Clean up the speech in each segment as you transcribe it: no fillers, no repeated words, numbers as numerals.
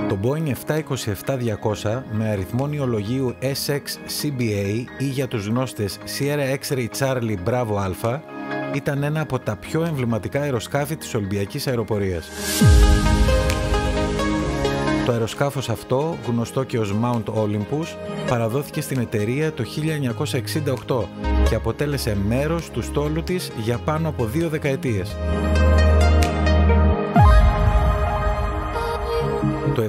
Το Boeing 727-200 με αριθμό νεολογίου SX-CBA ή για τους γνώστες Sierra X-Ray Charlie Bravo Alpha ήταν ένα από τα πιο εμβληματικά αεροσκάφη της Ολυμπιακής αεροπορίας. Το αεροσκάφος αυτό, γνωστό και ως Mount Olympus, παραδόθηκε στην εταιρεία το 1968 και αποτέλεσε μέρος του στόλου της για πάνω από 2 δεκαετίες. Το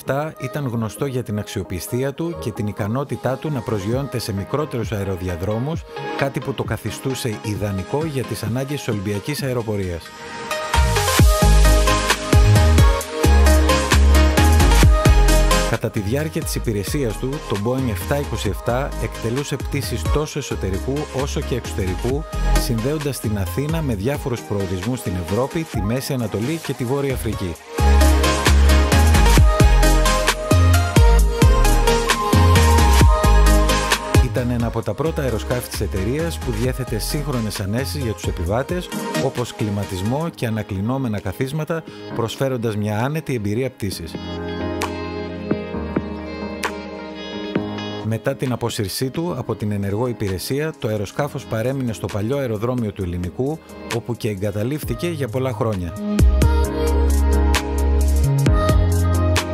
727 ήταν γνωστό για την αξιοπιστία του και την ικανότητά του να προσγειώνεται σε μικρότερους αεροδιαδρόμους, κάτι που το καθιστούσε ιδανικό για τις ανάγκες της Ολυμπιακής αεροπορίας. Κατά τη διάρκεια της υπηρεσίας του, το Boeing 727 εκτελούσε πτήσεις τόσο εσωτερικού όσο και εξωτερικού, συνδέοντας την Αθήνα με διάφορους προορισμούς στην Ευρώπη, τη Μέση Ανατολή και τη Βόρεια Αφρική. Ήταν ένα από τα πρώτα αεροσκάφη της εταιρείας που διέθετε σύγχρονες ανέσεις για τους επιβάτες, όπως κλιματισμό και ανακλεινόμενα καθίσματα, προσφέροντας μια άνετη εμπειρία πτήσης. Μετά την απόσυρσή του από την ενεργό υπηρεσία, το αεροσκάφος παρέμεινε στο παλιό αεροδρόμιο του Ελληνικού, όπου και εγκαταλείφθηκε για πολλά χρόνια.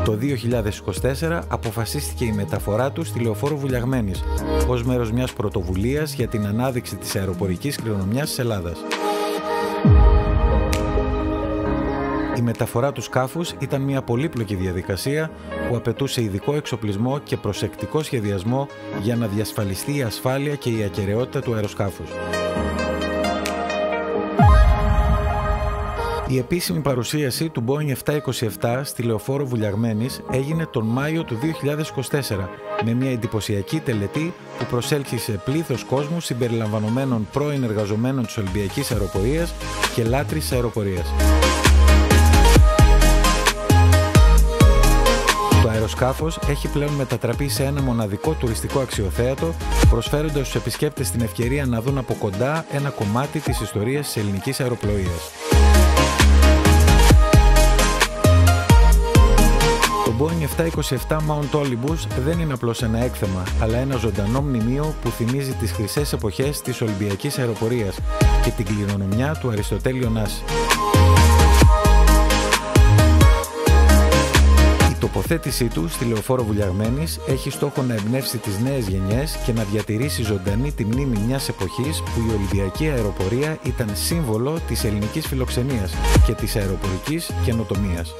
Το 2024 αποφασίστηκε η μεταφορά του στη Λεωφόρο Βουλιαγμένης, ως μέρος μιας πρωτοβουλίας για την ανάδειξη της αεροπορικής κληρονομιάς της Ελλάδας. Η μεταφορά του σκάφους ήταν μια πολύπλοκη διαδικασία που απαιτούσε ειδικό εξοπλισμό και προσεκτικό σχεδιασμό για να διασφαλιστεί η ασφάλεια και η ακεραιότητα του αεροσκάφους. Η επίσημη παρουσίαση του Boeing 727 στη Λεωφόρο Βουλιαγμένης έγινε τον Μάιο του 2024 με μια εντυπωσιακή τελετή που προσέλκυσε πλήθος κόσμου συμπεριλαμβανομένων πρώην εργαζομένων της Ολυμπιακής Αεροπορίας και λάτρης της αεροπορίας. Το αεροσκάφος έχει πλέον μετατραπεί σε ένα μοναδικό τουριστικό αξιοθέατο, προσφέροντας στους επισκέπτες την ευκαιρία να δουν από κοντά ένα κομμάτι της ιστορίας της ελληνικής αεροπλοείας. Το Boeing 727 Mount Olympus δεν είναι απλώς ένα έκθεμα, αλλά ένα ζωντανό μνημείο που θυμίζει τις χρυσές εποχές της Ολυμπιακής αεροπορίας και την κληρονομιά του Αριστοτέλη Ωνάση. Η τοποθέτησή του στη Λεωφόρο Βουλιαγμένης έχει στόχο να εμπνεύσει τις νέες γενιές και να διατηρήσει ζωντανή τη μνήμη μιας εποχής που η Ολυμπιακή αεροπορία ήταν σύμβολο της ελληνικής φιλοξενίας και της αεροπορικής καινοτομίας.